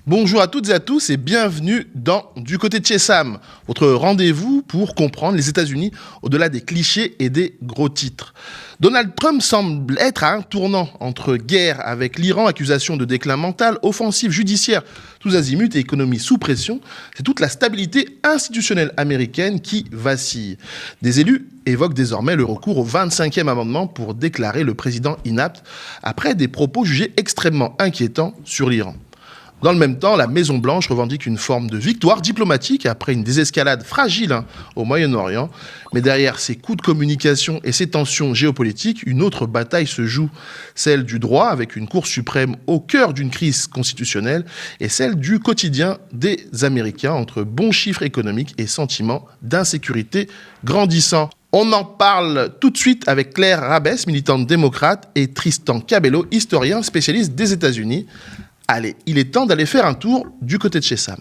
Bonjour à toutes et à tous et bienvenue dans Du côté de chez Sam, votre rendez-vous pour comprendre les États-Unis au-delà des clichés et des gros titres. Donald Trump semble être à un tournant entre guerre avec l'Iran, accusation de déclin mental, offensive judiciaire tous azimuts et économie sous pression. C'est toute la stabilité institutionnelle américaine qui vacille. Des élus évoquent désormais le recours au 25e amendement pour déclarer le président inapte après des propos jugés extrêmement inquiétants sur l'Iran. Dans le même temps, la Maison-Blanche revendique une forme de victoire diplomatique après une désescalade fragile au Moyen-Orient. Mais derrière ces coups de communication et ces tensions géopolitiques, une autre bataille se joue, celle du droit avec une Cour suprême au cœur d'une crise constitutionnelle et celle du quotidien des Américains entre bons chiffres économiques et sentiments d'insécurité grandissant. On en parle tout de suite avec Claire Rabès, militante démocrate, et Tristan Cabello, historien spécialiste des États-Unis. Allez, il est temps d'aller faire un tour du côté de chez Sam.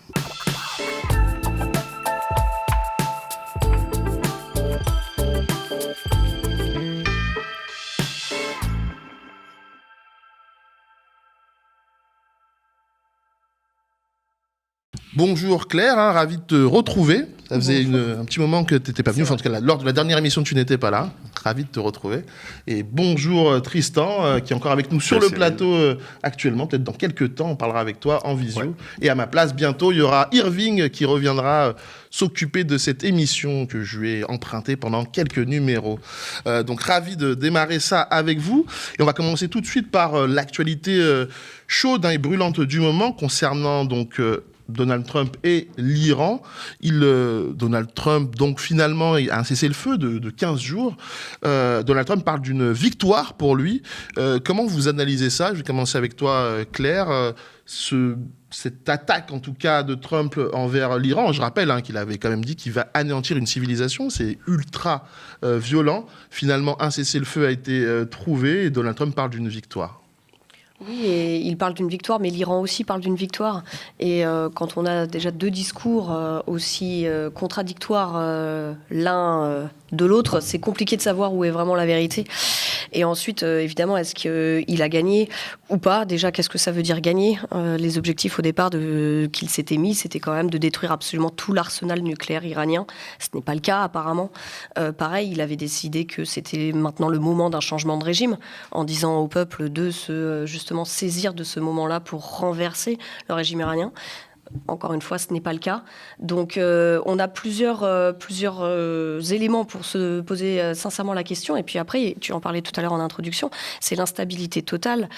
Bonjour Claire, ravi de te retrouver. Ça faisait un petit moment que tu n'étais pas venu, enfin, en tout cas lors de la dernière émission tu n'étais pas là. Ravi de te retrouver. Et bonjour Tristan, qui est encore avec nous sur le plateau actuellement. Peut-être dans quelques temps, on parlera avec toi en visio. Ouais. Et à ma place, bientôt, il y aura Irving qui reviendra s'occuper de cette émission que je lui ai empruntée pendant quelques numéros. Donc ravi de démarrer ça avec vous. Et on va commencer tout de suite par l'actualité chaude et brûlante du moment concernant donc Donald Trump et l'Iran. Donald Trump, donc finalement, a un cessez-le-feu de 15 jours. Donald Trump parle d'une victoire pour lui. Comment vous analysez ça ? Je vais commencer avec toi, Claire. Cette attaque, en tout cas, de Trump envers l'Iran, je rappelle qu'il avait quand même dit qu'il va anéantir une civilisation. C'est ultra violent. Finalement, un cessez-le-feu a été trouvé et Donald Trump parle d'une victoire. Oui, et il parle d'une victoire, mais l'Iran aussi parle d'une victoire. Et quand on a déjà deux discours aussi contradictoires l'un de l'autre, c'est compliqué de savoir où est vraiment la vérité. Et ensuite, évidemment, est-ce qu'il a gagné ou pas ? Déjà, qu'est-ce que ça veut dire gagner ? Les objectifs au départ qu'il s'était mis, c'était quand même de détruire absolument tout l'arsenal nucléaire iranien. Ce n'est pas le cas, apparemment. Pareil, il avait décidé que c'était maintenant le moment d'un changement de régime, en disant au peuple de justement saisir de ce moment-là pour renverser le régime iranien. Encore une fois, ce n'est pas le cas. Donc, on a plusieurs éléments pour se poser sincèrement la question. Et puis après, tu en parlais tout à l'heure en introduction, c'est l'instabilité totale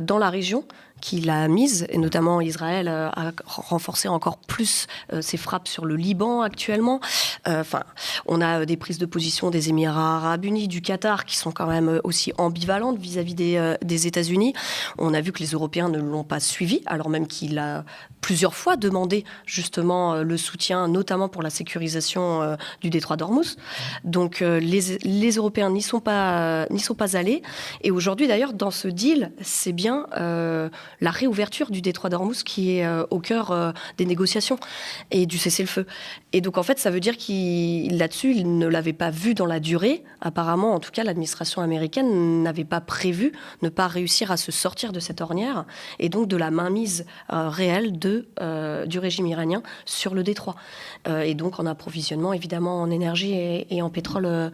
dans la région qu'il a mise, et notamment Israël a renforcé encore plus ses frappes sur le Liban actuellement. On a des prises de position des Émirats arabes unis, du Qatar, qui sont quand même aussi ambivalentes vis-à-vis des États-Unis. On a vu que les Européens ne l'ont pas suivi, alors même qu'il a plusieurs fois demandé justement le soutien, notamment pour la sécurisation du détroit d'Ormuz. Donc les Européens n'y sont pas allés. Et aujourd'hui, d'ailleurs, dans ce deal, c'est bien la réouverture du détroit d'Ormuz qui est au cœur des négociations et du cessez-le-feu. Et donc, en fait, ça veut dire là-dessus, il ne l'avait pas vu dans la durée. Apparemment, en tout cas, l'administration américaine n'avait pas prévu ne pas réussir à se sortir de cette ornière et donc de la mainmise réelle du régime iranien sur le détroit. Et donc, en approvisionnement, évidemment, en énergie et en pétrole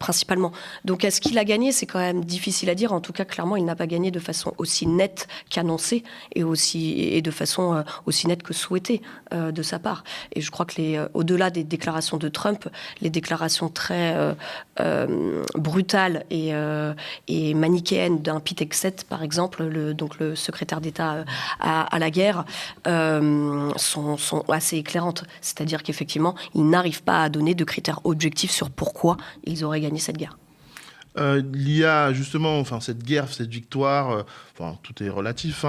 principalement. Donc, est-ce qu'il a gagné ? C'est quand même difficile à dire. En tout cas, clairement, il n'a pas gagné de façon aussi nette qu'annoncée et de façon aussi nette que souhaitée de sa part. Et je crois que au-delà des déclarations de Trump, les déclarations très brutales et manichéennes d'un Pete Hegseth, par exemple, le secrétaire d'État à la guerre, sont assez éclairantes. C'est-à-dire qu'effectivement, ils n'arrivent pas à donner de critères objectifs sur pourquoi ils auraient gagné cette guerre. Il y a justement cette guerre, cette victoire, tout est relatif,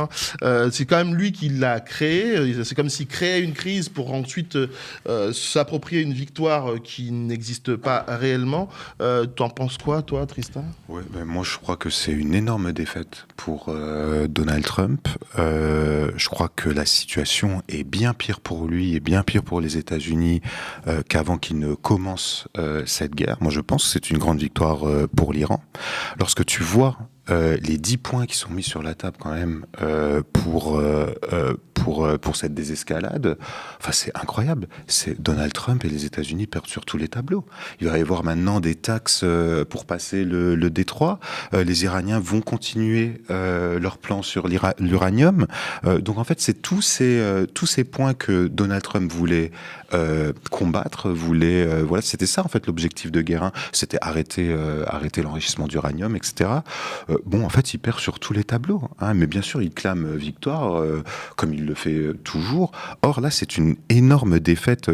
c'est quand même lui qui l'a créé, c'est comme s'il créait une crise pour ensuite s'approprier une victoire qui n'existe pas réellement. T'en penses quoi, toi, Tristan ? Ouais, moi je crois que c'est une énorme défaite pour Donald Trump. Je crois que la situation est bien pire pour lui et bien pire pour les États-Unis qu'avant qu'il ne commence cette guerre. Moi je pense que c'est une grande victoire pour l'Iran. Lorsque tu vois les 10 points qui sont mis sur la table quand même pour pour cette désescalade. Enfin, c'est incroyable. C'est Donald Trump et les États-Unis perdent sur tous les tableaux. Il va y avoir maintenant des taxes pour passer le détroit. Les Iraniens vont continuer leur plan sur l'uranium. Donc en fait, c'est tous ces points que Donald Trump voulait combattre, voilà, c'était ça en fait l'objectif de Guérin, c'était arrêter l'enrichissement d'uranium, etc. Bon, en fait, il perd sur tous les tableaux, hein, mais bien sûr, il clame victoire, comme il le fait toujours. Or là, c'est une énorme défaite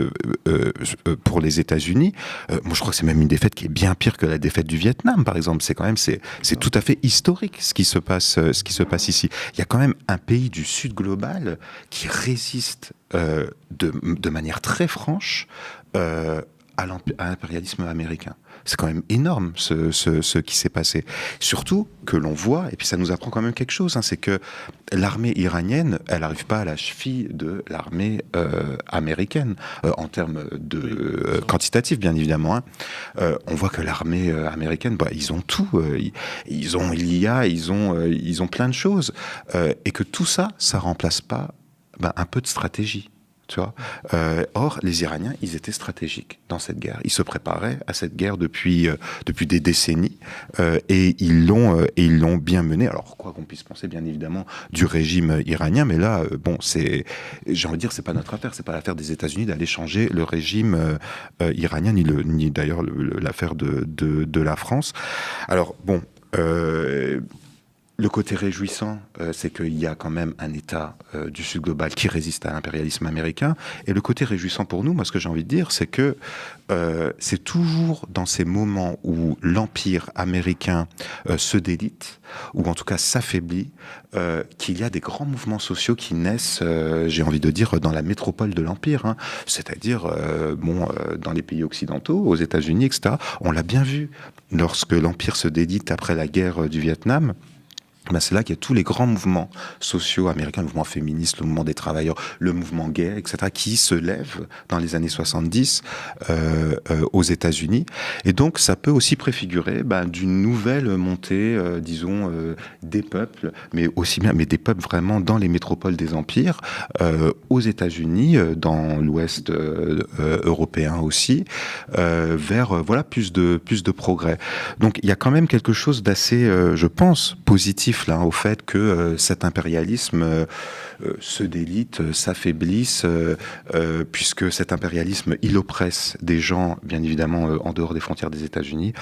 pour les États-Unis. Moi, je crois que c'est même une défaite qui est bien pire que la défaite du Vietnam, par exemple. C'est tout à fait historique ce qui se passe ici. Il y a quand même un pays du Sud global qui résiste de manière très franche à l'impérialisme américain. C'est quand même énorme ce qui s'est passé. Surtout que l'on voit, et puis ça nous apprend quand même quelque chose, hein, c'est que l'armée iranienne, elle n'arrive pas à la cheville de l'armée américaine, en termes de quantitatif, bien évidemment. Hein. On voit que l'armée américaine, ils ont tout. Ils ont l'IA, ils ont plein de choses. Et que tout ça remplace pas un peu de stratégie. Tu vois. Or, les Iraniens, ils étaient stratégiques dans cette guerre. Ils se préparaient à cette guerre depuis des décennies et ils l'ont bien menée. Alors, quoi qu'on puisse penser, bien évidemment, du régime iranien, mais là, j'ai envie de dire, c'est pas notre affaire, c'est pas l'affaire des États-Unis d'aller changer le régime iranien, ni d'ailleurs l'affaire de la France. Alors, bon. Le côté réjouissant, c'est qu'il y a quand même un État du Sud global qui résiste à l'impérialisme américain. Et le côté réjouissant pour nous, moi, ce que j'ai envie de dire, c'est que c'est toujours dans ces moments où l'empire américain se délite, ou en tout cas s'affaiblit, qu'il y a des grands mouvements sociaux qui naissent, j'ai envie de dire, dans la métropole de l'empire. Hein. C'est-à-dire, dans les pays occidentaux, aux États-Unis, etc. On l'a bien vu lorsque l'empire se délite après la guerre du Vietnam. C'est là qu'il y a tous les grands mouvements sociaux américains, le mouvement féministe, le mouvement des travailleurs, le mouvement gay, etc., qui se lèvent dans les années 70 aux États-Unis. Et donc, ça peut aussi préfigurer d'une nouvelle montée, des peuples, mais des peuples vraiment dans les métropoles des empires, aux États-Unis, dans l'Ouest européen aussi, vers plus de progrès. Donc, il y a quand même quelque chose d'assez, je pense, positif là, au fait que cet impérialisme se délite, s'affaiblisse, puisque cet impérialisme, il oppresse des gens, bien évidemment, en dehors des frontières des États-Unis,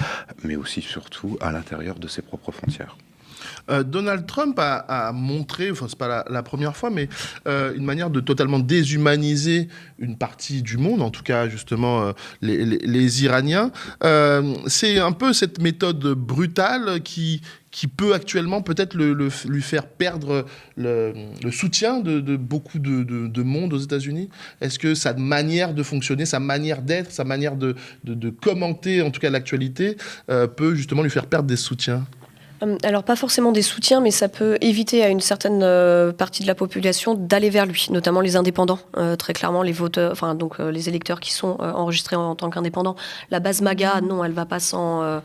mais aussi, surtout, à l'intérieur de ses propres frontières. Donald Trump a montré, enfin c'est pas la première fois, mais une manière de totalement déshumaniser une partie du monde, en tout cas justement les Iraniens. C'est un peu cette méthode brutale qui peut actuellement peut-être lui faire perdre le soutien de beaucoup de monde aux États-Unis. Est-ce que sa manière de fonctionner, sa manière d'être, sa manière de commenter en tout cas l'actualité peut justement lui faire perdre des soutiens ? Alors, pas forcément des soutiens, mais ça peut éviter à une certaine partie de la population d'aller vers lui, notamment les indépendants. Très clairement, les voteurs, les électeurs qui sont enregistrés en tant qu'indépendants. La base MAGA, non, elle va pas sans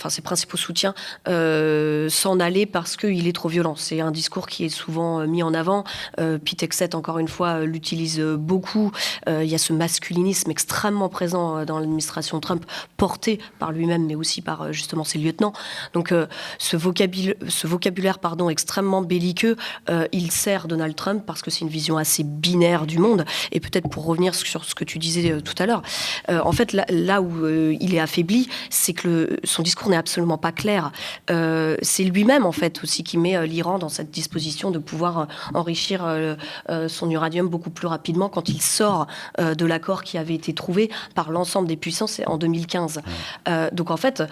ses principaux soutiens, s'en aller parce qu'il est trop violent. C'est un discours qui est souvent mis en avant. Pete Hegseth, encore une fois, l'utilise beaucoup. Il y a ce masculinisme extrêmement présent dans l'administration Trump, porté par lui-même, mais aussi par justement ses lieutenants. Donc ce vocabulaire extrêmement belliqueux, il sert Donald Trump parce que c'est une vision assez binaire du monde. Et peut-être pour revenir sur ce que tu disais tout à l'heure, en fait, là où il est affaibli, c'est que son discours n'est absolument pas clair. C'est lui-même, en fait, aussi qui met l'Iran dans cette disposition de pouvoir enrichir son uranium beaucoup plus rapidement quand il sort de l'accord qui avait été trouvé par l'ensemble des puissances en 2015. Donc, en fait,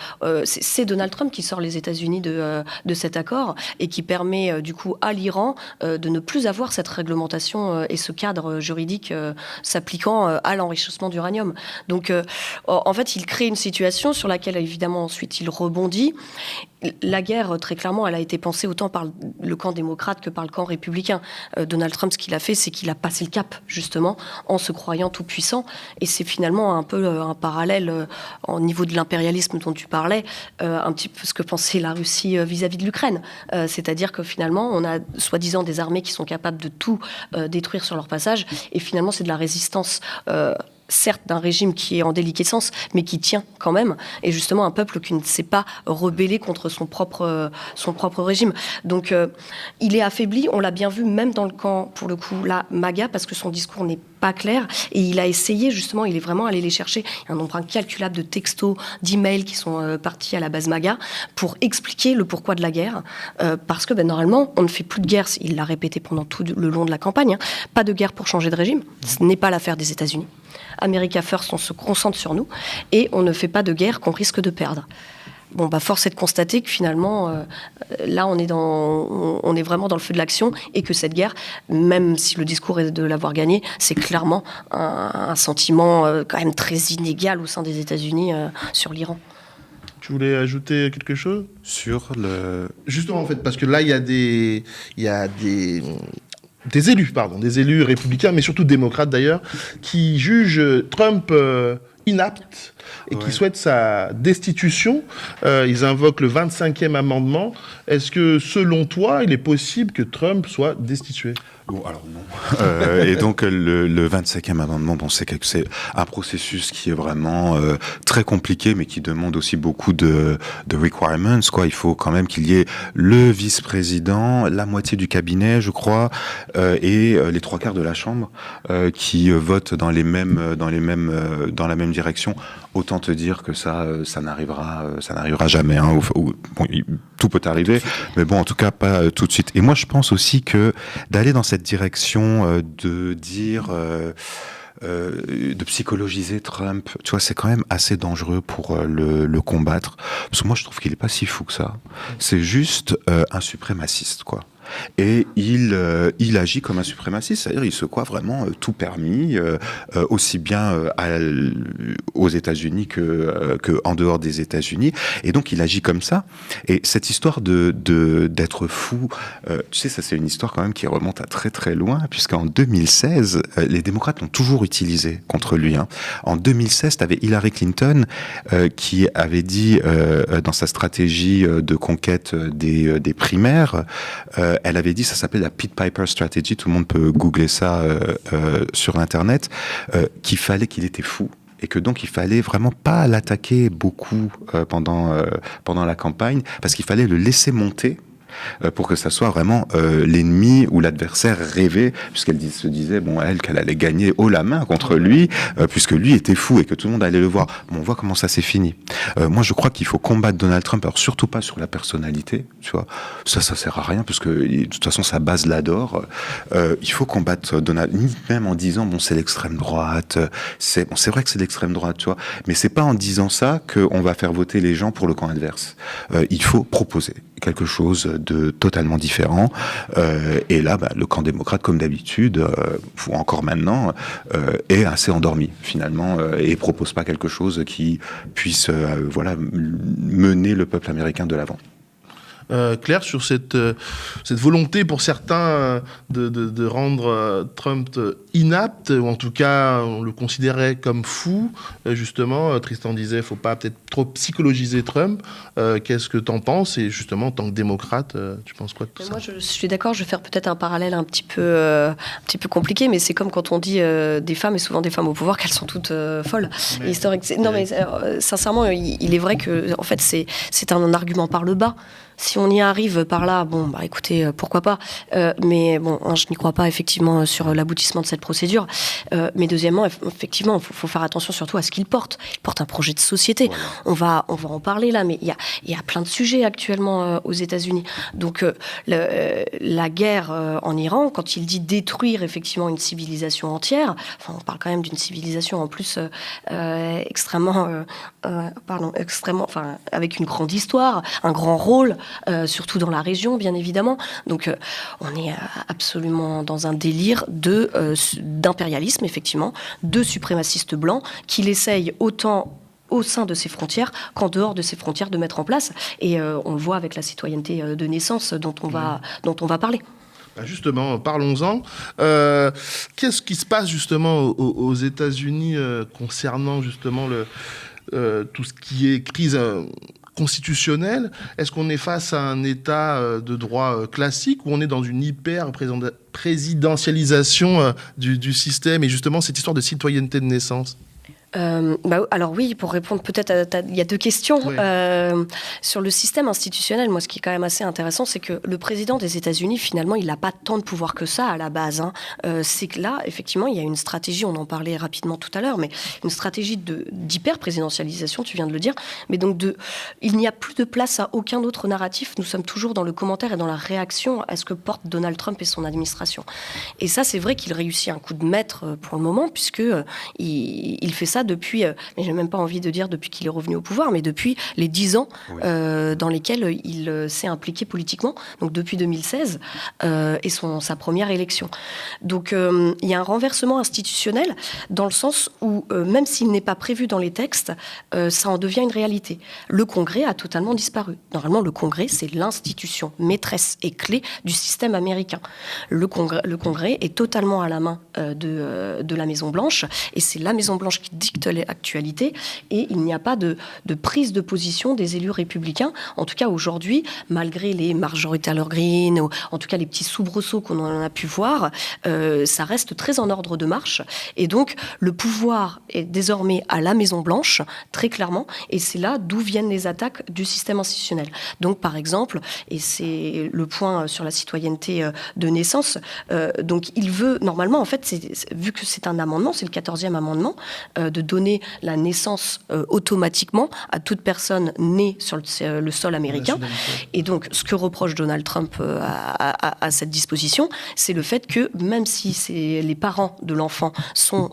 c'est Donald Trump qui sort les États-Unis de cet accord et qui permet, du coup, à l'Iran de ne plus avoir cette réglementation et ce cadre juridique s'appliquant à l'enrichissement d'uranium. Donc, en fait, il crée une situation sur laquelle, évidemment, ensuite il rebondit. La guerre, très clairement, elle a été pensée autant par le camp démocrate que par le camp républicain. Donald Trump, ce qu'il a fait, c'est qu'il a passé le cap, justement, en se croyant tout puissant. Et c'est finalement un peu un parallèle au niveau de l'impérialisme dont tu parlais, un petit peu ce que pensait la Russie vis-à-vis de l'Ukraine. C'est-à-dire que finalement, on a soi-disant des armées qui sont capables de tout détruire sur leur passage. Et finalement, c'est de la résistance certes d'un régime qui est en déliquescence, mais qui tient quand même, et justement un peuple qui ne s'est pas rebellé contre son propre régime. Donc il est affaibli, on l'a bien vu même dans le camp, pour le coup, là, MAGA, parce que son discours n'est pas clair, et il a essayé justement, il est vraiment allé les chercher, il y a un nombre incalculable de textos, d'emails qui sont partis à la base MAGA, pour expliquer le pourquoi de la guerre, parce que normalement, on ne fait plus de guerre, il l'a répété pendant tout le long de la campagne, pas de guerre pour changer de régime, ce n'est pas l'affaire des États-Unis. America First, on se concentre sur nous et on ne fait pas de guerre qu'on risque de perdre. Bon, force est de constater que finalement, là, on est vraiment dans le feu de l'action et que cette guerre, même si le discours est de l'avoir gagnée, c'est clairement un sentiment quand même très inégal au sein des États-Unis sur l'Iran. Tu voulais ajouter quelque chose ? Sur le... Justement, en fait, parce que là, il y a des élus républicains, mais surtout démocrates d'ailleurs, qui jugent Trump inapte et qui souhaitent sa destitution. Ils invoquent le 25e amendement. Est-ce que, selon toi, il est possible que Trump soit destitué ? Bon, alors non. Et donc le 25e amendement, c'est un processus qui est vraiment très compliqué, mais qui demande aussi beaucoup de requirements, quoi. Il faut quand même qu'il y ait le vice-président, la moitié du cabinet, je crois, et les 3/4 de la Chambre qui votent dans la même direction. Autant te dire que ça n'arrivera jamais. Hein. Tout peut arriver, mais bon, en tout cas pas tout de suite. Et moi, je pense aussi que d'aller dans cette direction de dire de psychologiser Trump, tu vois, c'est quand même assez dangereux pour le combattre. Parce que moi, je trouve qu'il est pas si fou que ça. C'est juste un suprémaciste, quoi. Et il agit comme un suprémaciste, c'est-à-dire il se croit vraiment tout permis, aussi bien aux États-Unis que en dehors des États-Unis. Et donc il agit comme ça. Et cette histoire d'être fou, tu sais, ça c'est une histoire quand même qui remonte à très très loin, puisqu'en 2016, les démocrates l'ont toujours utilisé contre lui. Hein. En 2016, tu avais Hillary Clinton qui avait dit dans sa stratégie de conquête des primaires, elle avait dit, ça s'appelle la Pete Piper Strategy, tout le monde peut googler ça sur Internet, qu'il était fou. Et que donc il fallait vraiment pas l'attaquer beaucoup pendant la campagne, parce qu'il fallait le laisser monter pour que ça soit vraiment l'ennemi ou l'adversaire rêvé, puisqu'elle se disait qu'elle allait gagner haut la main contre lui, puisque lui était fou et que tout le monde allait le voir. Bon, on voit comment ça s'est fini. Moi, je crois qu'il faut combattre Donald Trump, alors surtout pas sur la personnalité, tu vois. Ça sert à rien, puisque de toute façon sa base l'adore. Il faut combattre Donald, même en disant c'est l'extrême droite. C'est vrai que c'est l'extrême droite, tu vois, mais c'est pas en disant ça qu'on va faire voter les gens pour le camp adverse. Il faut proposer quelque chose de totalement différent. Et là, le camp démocrate, comme d'habitude, ou encore maintenant, est assez endormi, finalement, et propose pas quelque chose qui puisse mener le peuple américain de l'avant. Claire, sur cette volonté pour certains de rendre Trump inapte, ou en tout cas on le considérait comme fou, justement, Tristan disait il ne faut pas peut-être trop psychologiser Trump. Qu'est-ce que tu en penses? Et justement, en tant que démocrate, tu penses quoi de tout ça? Moi, je suis d'accord, je vais faire peut-être un parallèle un petit peu compliqué, mais c'est comme quand on dit des femmes, et souvent des femmes au pouvoir, qu'elles sont toutes folles. Sincèrement, il est vrai que en fait, c'est un argument par le bas. Si on y arrive par là, écoutez, pourquoi pas. Mais je n'y crois pas effectivement sur l'aboutissement de cette procédure. Mais deuxièmement, effectivement, il faut faire attention surtout à ce qu'il porte. Il porte un projet de société. Voilà. On va en parler là, mais il y a plein de sujets actuellement aux États-Unis. Donc la guerre en Iran, quand il dit détruire effectivement une civilisation entière, on parle quand même d'une civilisation en plus extrêmement, avec une grande histoire, un grand rôle. Surtout dans la région, bien évidemment. Donc, on est absolument dans un délire d'impérialisme, effectivement, de suprémacistes blancs, qui l'essayent autant au sein de ses frontières qu'en dehors de ses frontières de mettre en place. Et on le voit avec la citoyenneté de naissance dont on va parler. Justement, parlons-en. Qu'est-ce qui se passe justement aux États-Unis concernant justement tout ce qui est crise constitutionnelle? Est-ce qu'on est face à un état de droit classique ou on est dans une hyper-présidentialisation du système et justement cette histoire de citoyenneté de naissance? Alors oui, pour répondre peut-être il y a 2 questions. Oui. Sur le système institutionnel, moi ce qui est quand même assez intéressant, c'est que le président des États-Unis, finalement, il n'a pas tant de pouvoir que ça à la base. C'est que là, effectivement, il y a une stratégie, on en parlait rapidement tout à l'heure, mais une stratégie d'hyper-présidentialisation, tu viens de le dire, mais donc il n'y a plus de place à aucun autre narratif. Nous sommes toujours dans le commentaire et dans la réaction à ce que porte Donald Trump et son administration. Et ça, c'est vrai qu'il réussit un coup de maître pour le moment, puisque il fait ça depuis, mais j'ai même pas envie de dire depuis qu'il est revenu au pouvoir, mais depuis les 10 ans dans lesquels il s'est impliqué politiquement, donc depuis 2016 et sa première élection. Donc il y a un renversement institutionnel dans le sens où même s'il n'est pas prévu dans les textes, ça en devient une réalité. Le Congrès a totalement disparu. Normalement, le Congrès, c'est l'institution maîtresse et clé du système américain. Le Congrès est totalement à la main de la Maison-Blanche, et c'est la Maison-Blanche qui dicte l'actualité, et il n'y a pas de prise de position des élus républicains, en tout cas aujourd'hui, malgré les Marjorie Taylor Greene, ou en tout cas les petits soubresauts qu'on en a pu voir, ça reste très en ordre de marche, et donc le pouvoir est désormais à la Maison-Blanche, très clairement, et c'est là d'où viennent les attaques du système institutionnel. Donc par exemple, et c'est le point sur la citoyenneté de naissance, donc il veut, normalement, en fait, vu que c'est un amendement, c'est le 14e amendement, de donner la naissance automatiquement à toute personne née sur le sol américain. Et donc, ce que reproche Donald Trump à cette disposition, c'est le fait que même si les parents de l'enfant sont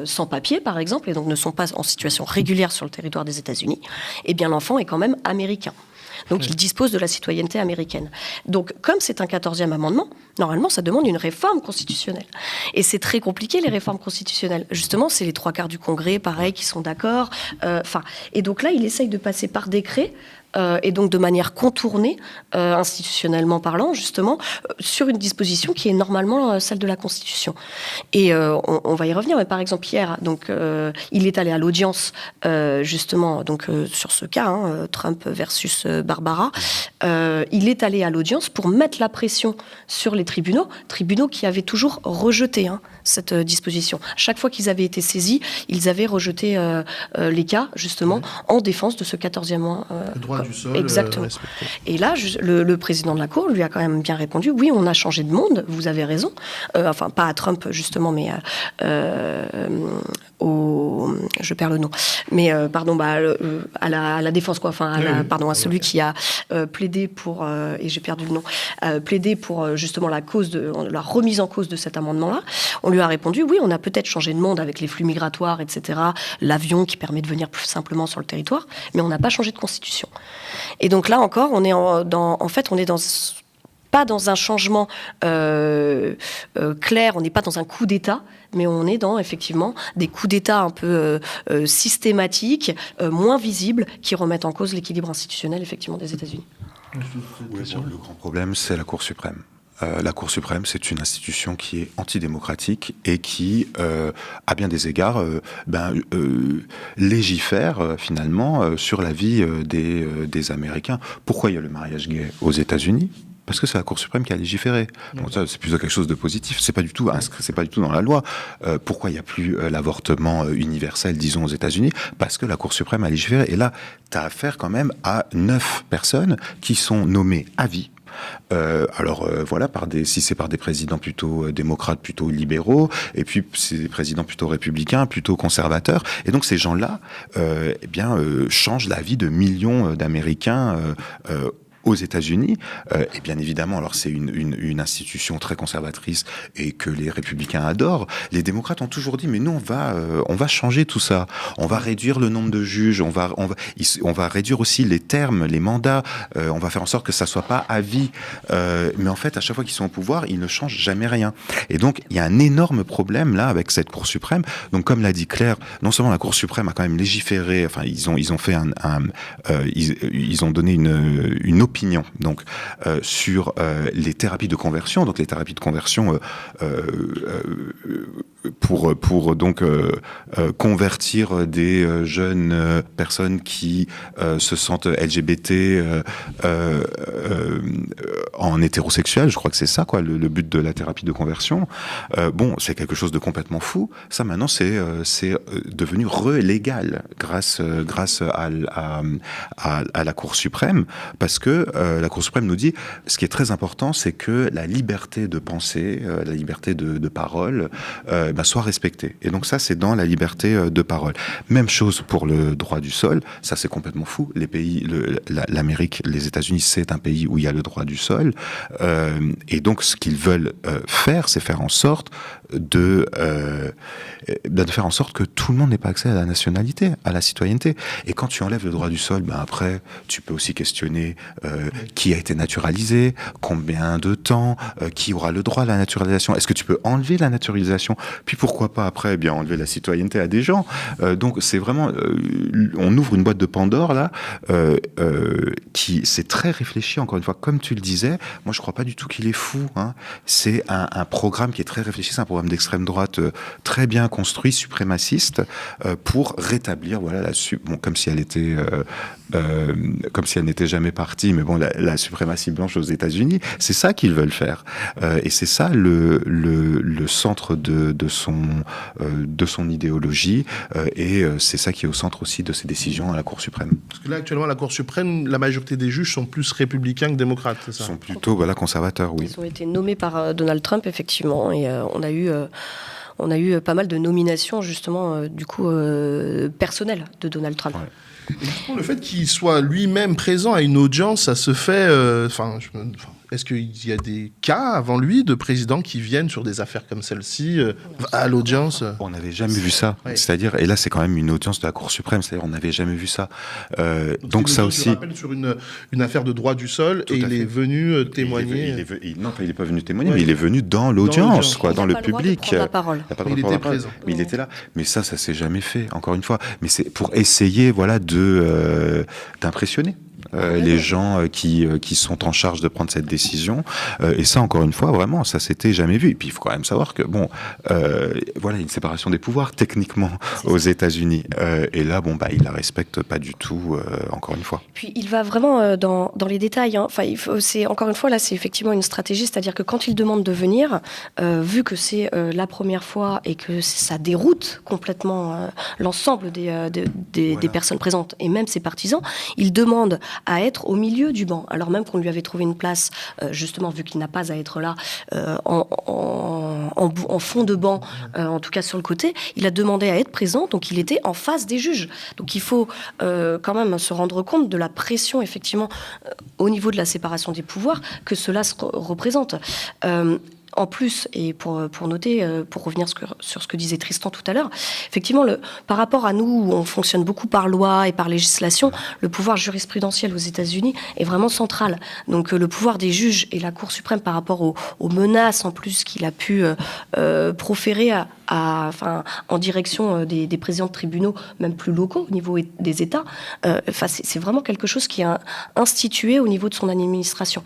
sans papier, par exemple, et donc ne sont pas en situation régulière sur le territoire des États-Unis, eh bien l'enfant est quand même américain. Donc, il dispose de la citoyenneté américaine. Donc, comme c'est un 14e amendement, normalement, ça demande une réforme constitutionnelle. Et c'est très compliqué, les réformes constitutionnelles. Justement, c'est les 3/4 du Congrès, pareil, qui sont d'accord. Et donc là, il essaye de passer par décret, et donc de manière contournée, institutionnellement parlant, justement, sur une disposition qui est normalement celle de la Constitution. Et on va y revenir, mais par exemple, hier, donc, il est allé à l'audience, justement, donc, sur ce cas, Trump versus Barbara. Il est allé à l'audience pour mettre la pression sur les tribunaux qui avaient toujours rejeté cette disposition. Chaque fois qu'ils avaient été saisis, ils avaient rejeté les cas, justement, en défense de ce 14e le droit du sol. Exactement. Et là, le président de la Cour lui a quand même bien répondu, oui, on a changé de monde, vous avez raison. Enfin, pas à Trump, justement, mais je perds le nom. Mais, pardon, à la défense, quoi. Enfin, à celui qui a plaidé pour, et j'ai perdu le nom, plaidé pour, justement, la remise en cause de cet amendement-là. On lui a répondu, oui, on a peut-être changé de monde avec les flux migratoires, etc., l'avion qui permet de venir plus simplement sur le territoire, mais on n'a pas changé de constitution. Et donc là encore, on est pas dans un changement clair, on n'est pas dans un coup d'État, mais on est dans, effectivement, des coups d'État un peu systématiques, moins visibles, qui remettent en cause l'équilibre institutionnel, effectivement, des États-Unis. Le grand problème, c'est la Cour suprême. La Cour suprême, c'est une institution qui est antidémocratique et qui, à bien des égards, légifère finalement sur la vie des Américains. Pourquoi il y a le mariage gay aux États-Unis ? Parce que c'est la Cour suprême qui a légiféré. Donc ça, c'est plutôt quelque chose de positif. C'est pas du tout dans la loi. Pourquoi il n'y a plus l'avortement universel, disons, aux États-Unis ? Parce que la Cour suprême a légiféré. Et là, tu as affaire quand même à 9 personnes qui sont nommées à vie. Si c'est par des présidents plutôt démocrates, plutôt libéraux, et puis c'est des présidents plutôt républicains, plutôt conservateurs, et donc ces gens-là, changent la vie de millions d'Américains aux États-Unis, et bien évidemment, alors c'est une institution très conservatrice et que les républicains adorent. Les démocrates ont toujours dit, mais nous on va changer tout ça. On va réduire le nombre de juges, on va réduire aussi les termes, les mandats. On va faire en sorte que ça soit pas à vie. Mais en fait, à chaque fois qu'ils sont au pouvoir, ils ne changent jamais rien. Et donc, il y a un énorme problème là avec cette Cour suprême. Donc, comme l'a dit Claire, non seulement la Cour suprême a quand même légiféré, enfin, ils ont fait ils ont donné une opinion donc sur les thérapies de conversion. Donc, les thérapies de conversion pour donc convertir des jeunes personnes qui se sentent LGBT en hétérosexuel, je crois que c'est ça quoi le but de la thérapie de conversion. Bon, c'est quelque chose de complètement fou. Ça maintenant c'est devenu légal grâce à la Cour suprême, parce que la Cour suprême nous dit ce qui est très important, c'est que la liberté de pensée, la liberté de parole soit respectée. Et donc ça, c'est dans la liberté de parole. Même chose pour le droit du sol. Ça, c'est complètement fou. Les pays, l'Amérique, les États-Unis, c'est un pays où il y a le droit du sol. Et donc, ce qu'ils veulent faire, c'est faire en sorte de faire en sorte que tout le monde n'ait pas accès à la nationalité, à la citoyenneté. Et quand tu enlèves le droit du sol, après, tu peux aussi questionner qui a été naturalisé, combien de temps, qui aura le droit à la naturalisation. Est-ce que tu peux enlever la naturalisation? Puis pourquoi pas après, enlever la citoyenneté à des gens. Donc c'est vraiment, on ouvre une boîte de Pandore là, qui c'est très réfléchi. Encore une fois, comme tu le disais, moi je crois pas du tout qu'il est fou. Hein. C'est un programme qui est très réfléchi, c'est un programme d'extrême droite très bien construit, suprémaciste, pour rétablir comme si elle était comme si elle n'était jamais partie, mais bon, la suprématie blanche aux États-Unis, c'est ça qu'ils veulent faire, et c'est ça le centre de son idéologie, et c'est ça qui est au centre aussi de ses décisions à la Cour suprême. Parce que là, actuellement, la Cour suprême, la majorité des juges sont plus républicains que démocrates, c'est ça? Sont plutôt conservateurs, oui. Ils ont été nommés par Donald Trump, effectivement, et on a eu pas mal de nominations, justement, personnelles de Donald Trump. Ouais. Et le fait qu'il soit lui-même présent à une audience, ça se fait... est-ce qu'il y a des cas avant lui de présidents qui viennent sur des affaires comme celle-ci à l'audience? On n'avait jamais vu ça. Ouais. C'est-à-dire, et là c'est quand même une audience de la Cour suprême, c'est-à-dire on n'avait jamais vu ça. Donc ça aussi... Je rappelle sur une affaire de droit du sol, et il est venu témoigner. Non, il n'est pas venu témoigner, mais il est venu dans l'audience, dans le public. Il n'a pas le droit de prendre la parole. Il était présent. Mais il était là. Mais ça s'est jamais fait, encore une fois. Mais c'est pour essayer, d'impressionner les gens qui sont en charge de prendre cette décision. Et ça, encore une fois, vraiment, ça s'était jamais vu. Et puis, il faut quand même savoir que, il y a une séparation des pouvoirs, techniquement, aux États-Unis. Et là, il la respecte pas du tout, encore une fois. Puis, il va vraiment dans les détails. Hein. Enfin, encore une fois, là, c'est effectivement une stratégie. C'est-à-dire que quand il demande de venir, vu que c'est la première fois et que ça déroute complètement l'ensemble des personnes présentes et même ses partisans, il demande à être au milieu du banc, alors même qu'on lui avait trouvé une place, justement, vu qu'il n'a pas à être là, en fond de banc, en tout cas sur le côté, il a demandé à être présent, donc il était en face des juges. Donc il faut quand même se rendre compte de la pression, effectivement, au niveau de la séparation des pouvoirs, que cela représente. En plus, et pour noter, pour revenir sur ce que disait Tristan tout à l'heure, effectivement, par rapport à nous, où on fonctionne beaucoup par loi et par législation, le pouvoir jurisprudentiel aux États-Unis est vraiment central. Donc le pouvoir des juges et la Cour suprême par rapport aux menaces en plus qu'il a pu proférer en direction des présidents de tribunaux, même plus locaux, au niveau des États, c'est vraiment quelque chose qui est institué au niveau de son administration.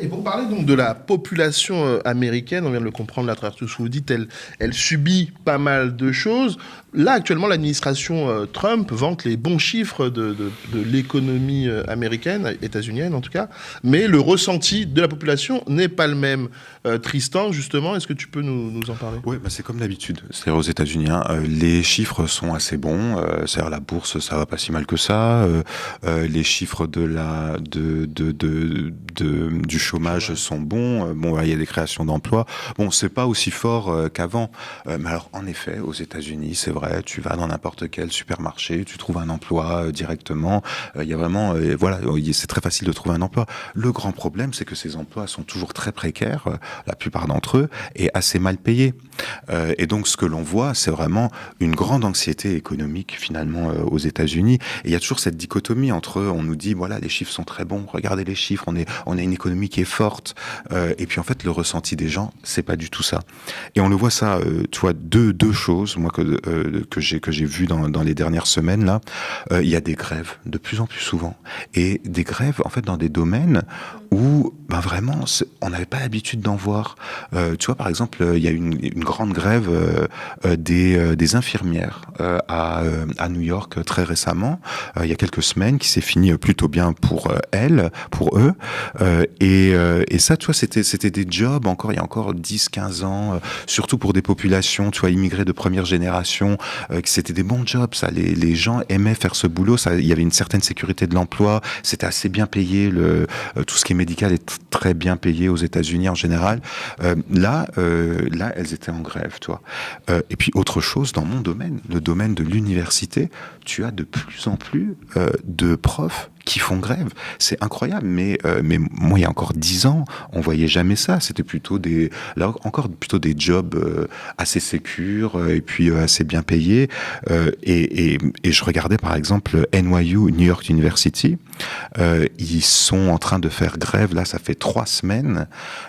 Et pour parler donc de la population américaine, on vient de le comprendre là, à travers tout ce que vous dites, elle subit pas mal de choses. Là, actuellement, l'administration Trump vante les bons chiffres de l'économie américaine, états-unienne en tout cas, mais le ressenti de la population n'est pas le même. Tristan, justement, est-ce que tu peux nous en parler? Oui, c'est comme d'habitude. C'est-à-dire aux États-Unis, les chiffres sont assez bons. C'est-à-dire la bourse, ça va pas si mal que ça. Les chiffres du du chômage sont bons. Bon, il y a des créations d'emplois. Bon, c'est pas aussi fort qu'avant. Mais alors, en effet, aux États-Unis, c'est vrai, tu vas dans n'importe quel supermarché, tu trouves un emploi directement. Il y a vraiment, voilà, c'est très facile de trouver un emploi. Le grand problème, c'est que ces emplois sont toujours très précaires, la plupart d'entre eux, et assez mal payés. Et donc, ce que l'on voit, c'est vraiment une grande anxiété économique, finalement, aux États-Unis. Et il y a toujours cette dichotomie entre, on nous dit, voilà, les chiffres sont très bons, regardez les chiffres, on a une économie qui est forte. Et puis, en fait, le ressenti des gens, c'est pas du tout ça. Et on le voit ça, tu vois, deux choses, moi, que j'ai vu dans les dernières semaines, là. Il y a des grèves, de plus en plus souvent. Et des grèves, en fait, dans des domaines où, ben vraiment, on n'avait pas l'habitude d'en voir. Tu vois, par exemple, il y a une grande grève des infirmières à New York très récemment, il y a quelques semaines, qui s'est finie plutôt bien pour eux. Et ça, tu vois, c'était des jobs, il y a encore 10-15 ans, surtout pour des populations, tu vois, immigrées de première génération, que c'était des bons jobs, ça. Les gens aimaient faire ce boulot, ça, il y avait une certaine sécurité de l'emploi, c'était assez bien payé, tout ce qui est médical est très bien payé aux États-Unis en général. Là, elles étaient en grève, tu vois. Et puis autre chose dans mon domaine, le domaine de l'université, tu as de plus en plus de profs qui font grève. C'est incroyable, mais moi, il y a encore 10 ans, on voyait jamais ça. C'était plutôt des jobs assez sécures et puis assez bien payés. Et je regardais par exemple NYU, New York University. Ils sont en train de faire grève. Là, ça fait 3 semaines.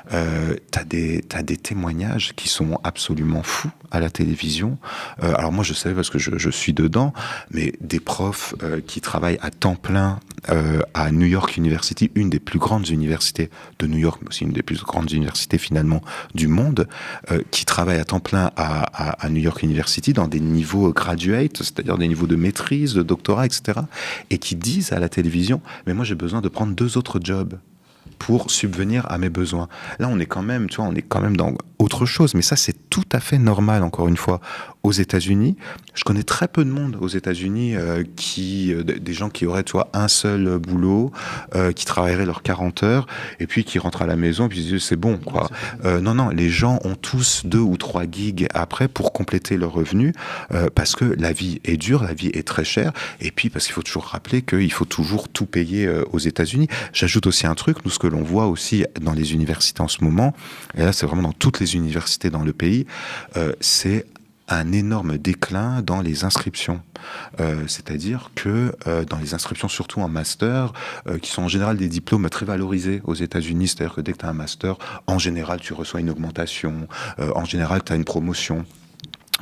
T'as des témoignages qui sont absolument fous à la télévision. Alors moi, je savais parce que je suis dedans, mais des profs qui travaillent à temps plein à New York University, une des plus grandes universités de New York, mais aussi une des plus grandes universités finalement du monde, qui travaillent à temps plein à New York University dans des niveaux graduate, c'est-à-dire des niveaux de maîtrise, de doctorat, etc., et qui disent à la télévision, mais moi j'ai besoin de prendre 2 autres jobs pour subvenir à mes besoins. Là, on est quand même dans autre chose, mais ça, c'est tout à fait normal, encore une fois. Aux États-Unis, je connais très peu de monde aux États-Unis des gens qui auraient, tu vois, un seul boulot, qui travailleraient leurs 40 heures, et puis qui rentrent à la maison, et puis ils disent, c'est bon, quoi. Non, les gens ont tous 2 ou 3 gigs après pour compléter leurs revenus, parce que la vie est dure, la vie est très chère, et puis parce qu'il faut toujours rappeler qu'il faut toujours tout payer aux États-Unis. J'ajoute aussi un truc, nous, ce que l'on voit aussi dans les universités en ce moment, et là, c'est vraiment dans toutes les universités dans le pays, c'est un énorme déclin dans les inscriptions. C'est-à-dire que dans les inscriptions, surtout en master, qui sont en général des diplômes très valorisés aux États-Unis, c'est-à-dire que dès que tu as un master, en général, tu reçois une augmentation, en général, tu as une promotion.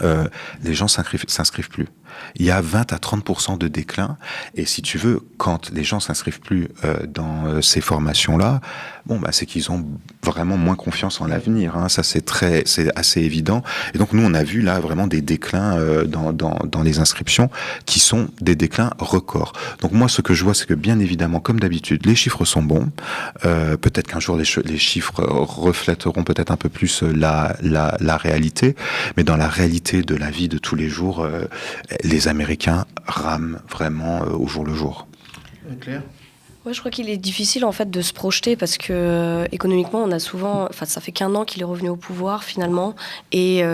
Les gens s'inscrivent plus. Il y a 20 à 30% de déclin, et si tu veux, quand les gens s'inscrivent plus dans ces formations-là, c'est qu'ils ont vraiment moins confiance en l'avenir. Hein. Ça, c'est assez évident. Et donc, nous, on a vu là vraiment des déclins dans les inscriptions qui sont des déclins records. Donc, moi, ce que je vois, c'est que bien évidemment, comme d'habitude, les chiffres sont bons. Peut-être qu'un jour, les chiffres reflèteront peut-être un peu plus la réalité, mais dans la réalité de la vie de tous les jours, les Américains rament vraiment au jour le jour. Claire ? Ouais, je crois qu'il est difficile en fait de se projeter parce que économiquement, on a souvent, ça fait qu'1 an qu'il est revenu au pouvoir finalement, et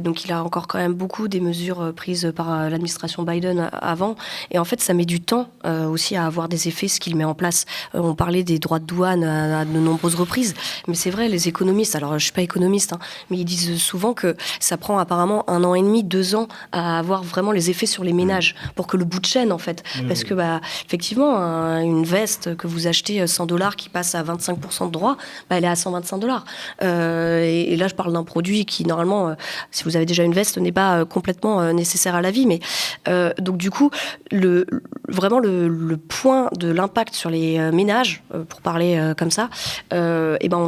donc il a encore quand même beaucoup des mesures prises par l'administration Biden avant, et en fait ça met du temps aussi à avoir des effets ce qu'il met en place. On parlait des droits de douane à de nombreuses reprises, mais c'est vrai, les économistes, alors je suis pas économiste, mais ils disent souvent que ça prend apparemment 1 an et demi, 2 ans à avoir vraiment les effets sur les ménages pour que le bout de chaîne en fait, parce que effectivement une veste que vous achetez $100 qui passe à 25% de droit, elle est à $125. Et là, je parle d'un produit qui, normalement, si vous avez déjà une veste, n'est pas complètement nécessaire à la vie. Mais donc, du coup, vraiment le point de l'impact sur les ménages, pour parler comme ça, on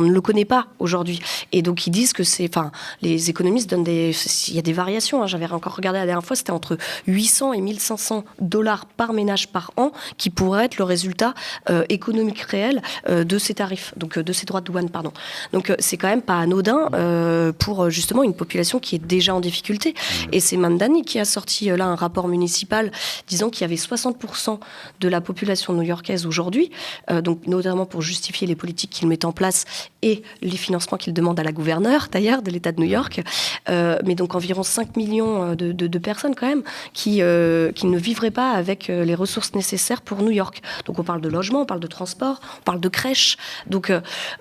ne le connaît pas aujourd'hui. Et donc, ils disent que les économistes donnent il y a des variations. Hein. J'avais encore regardé la dernière fois, c'était entre $800 et $1 500 par ménage par an qui pourrait être le résultat économique réel de ces tarifs, donc de ces droits de douane, pardon. Donc c'est quand même pas anodin pour justement une population qui est déjà en difficulté. Et c'est Mamdani qui a sorti là un rapport municipal disant qu'il y avait 60% de la population new-yorkaise aujourd'hui, donc notamment pour justifier les politiques qu'il met en place et les financements qu'il demande à la gouverneure d'ailleurs de l'État de New York, mais donc environ 5 millions de personnes quand même qui ne vivraient pas avec les ressources nécessaires pour New York. Donc on parle de logement, on parle de transport, on parle de crèches. Donc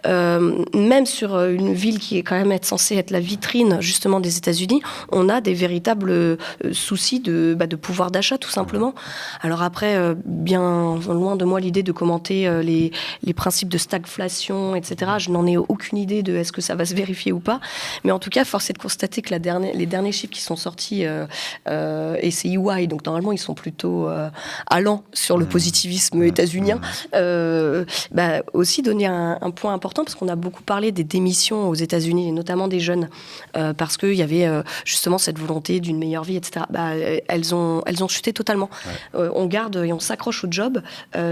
même sur une ville qui est quand même censée être la vitrine justement des États-Unis, on a des véritables soucis de pouvoir d'achat tout simplement. Alors après, bien loin de moi l'idée de commenter les principes de stagflation, etc. Je n'en ai aucune idée de est-ce que ça va se vérifier ou pas. Mais en tout cas, force est de constater que les derniers chiffres qui sont sortis, et c'est EY, donc normalement ils sont plutôt allants sur le positivisme états-unien, aussi donner un point important, parce qu'on a beaucoup parlé des démissions aux États-Unis, et notamment des jeunes, parce qu'il y avait justement cette volonté d'une meilleure vie, etc. Elles ont chuté totalement. On garde et on s'accroche au job,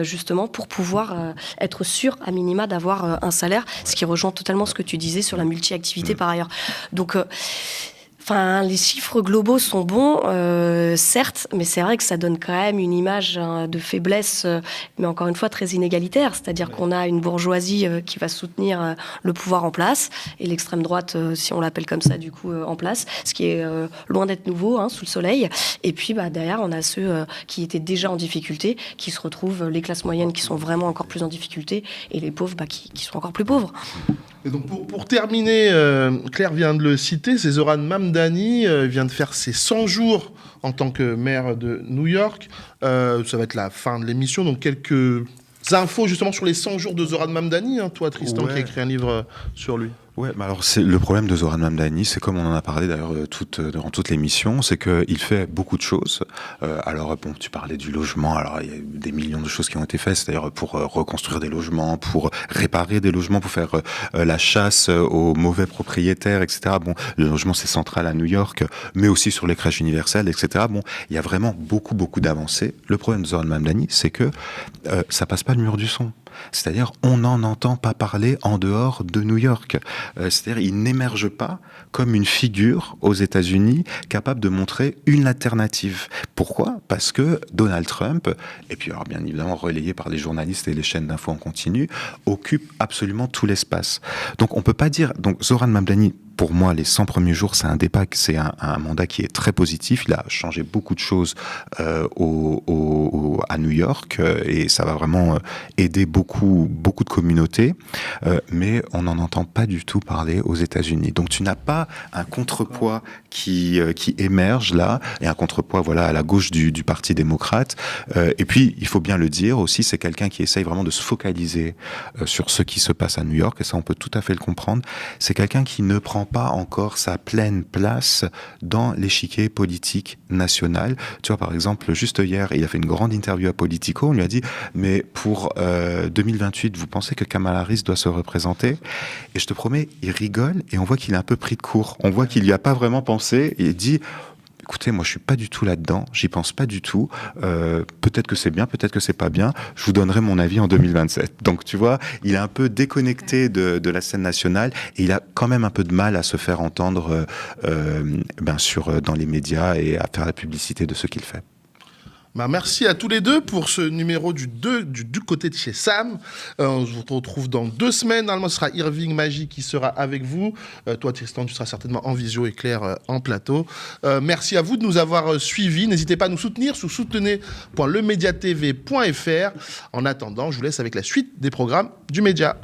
justement, pour pouvoir être sûr, à minima, d'avoir un salaire, ce qui rejoint totalement ce que tu disais sur la multi-activité par ailleurs. Donc, les chiffres globaux sont bons, certes, mais c'est vrai que ça donne quand même une image de faiblesse, mais encore une fois très inégalitaire. C'est-à-dire qu'on a une bourgeoisie qui va soutenir le pouvoir en place, et l'extrême droite, si on l'appelle comme ça, du coup, en place, ce qui est loin d'être nouveau, sous le soleil. Et puis derrière, on a ceux qui étaient déjà en difficulté, qui se retrouvent, les classes moyennes qui sont vraiment encore plus en difficulté, et les pauvres qui sont encore plus pauvres. Et donc pour terminer, Claire vient de le citer, c'est Zoran Mamdani, vient de faire ses 100 jours en tant que maire de New York. Ça va être la fin de l'émission, donc quelques infos justement sur les 100 jours de Zoran Mamdani, toi Tristan qui a écrit un livre sur lui. Ouais, alors c'est le problème de Zoran Mamdani, c'est comme on en a parlé d'ailleurs durant toute l'émission, c'est qu'il fait beaucoup de choses. Alors bon, tu parlais du logement, alors il y a des millions de choses qui ont été faites, c'est-à-dire pour reconstruire des logements, pour réparer des logements, pour faire la chasse aux mauvais propriétaires, etc. Bon, le logement c'est central à New York, mais aussi sur les crèches universelles, etc. Bon, il y a vraiment beaucoup d'avancées. Le problème de Zoran Mamdani, c'est que ça passe pas le mur du son. C'est-à-dire, on n'en entend pas parler en dehors de New York. C'est-à-dire, il n'émerge pas comme une figure aux États-Unis capable de montrer une alternative. Pourquoi ? Parce que Donald Trump, et puis alors bien évidemment relayé par les journalistes et les chaînes d'infos en continu, occupe absolument tout l'espace. Donc, on peut pas dire... Donc, Zoran Mamdani, pour moi, les 100 premiers jours, c'est un débat, c'est un mandat qui est très positif. Il a changé beaucoup de choses à New York et ça va vraiment aider beaucoup de communautés. Mais on n'en entend pas du tout parler aux États-Unis. Donc tu n'as pas un contrepoids qui émerge là et un contrepoids à la gauche du Parti démocrate. Et puis il faut bien le dire aussi, c'est quelqu'un qui essaye vraiment de se focaliser sur ce qui se passe à New York et ça on peut tout à fait le comprendre. C'est quelqu'un qui ne prend pas encore sa pleine place dans l'échiquier politique national. Tu vois, par exemple, juste hier, il a fait une grande interview à Politico. On lui a dit, mais pour 2028, vous pensez que Kamala Harris doit se représenter ? Et je te promets, il rigole et on voit qu'il est un peu pris de court. On voit qu'il n'y a pas vraiment pensé et il dit... Écoutez, moi je suis pas du tout là-dedans, j'y pense pas du tout. Peut-être que c'est bien, peut-être que c'est pas bien. Je vous donnerai mon avis en 2027. Donc tu vois, il est un peu déconnecté de la scène nationale et il a quand même un peu de mal à se faire entendre dans les médias et à faire la publicité de ce qu'il fait. Merci à tous les deux pour ce numéro du côté de chez Sam. On se retrouve dans 2 semaines. Normalement, ce sera Irving Magie qui sera avec vous. Toi, Tristan, tu seras certainement en visio et Claire en plateau. Merci à vous de nous avoir suivis. N'hésitez pas à nous soutenir sur soutenez.lemediatv.fr. En attendant, je vous laisse avec la suite des programmes du Média.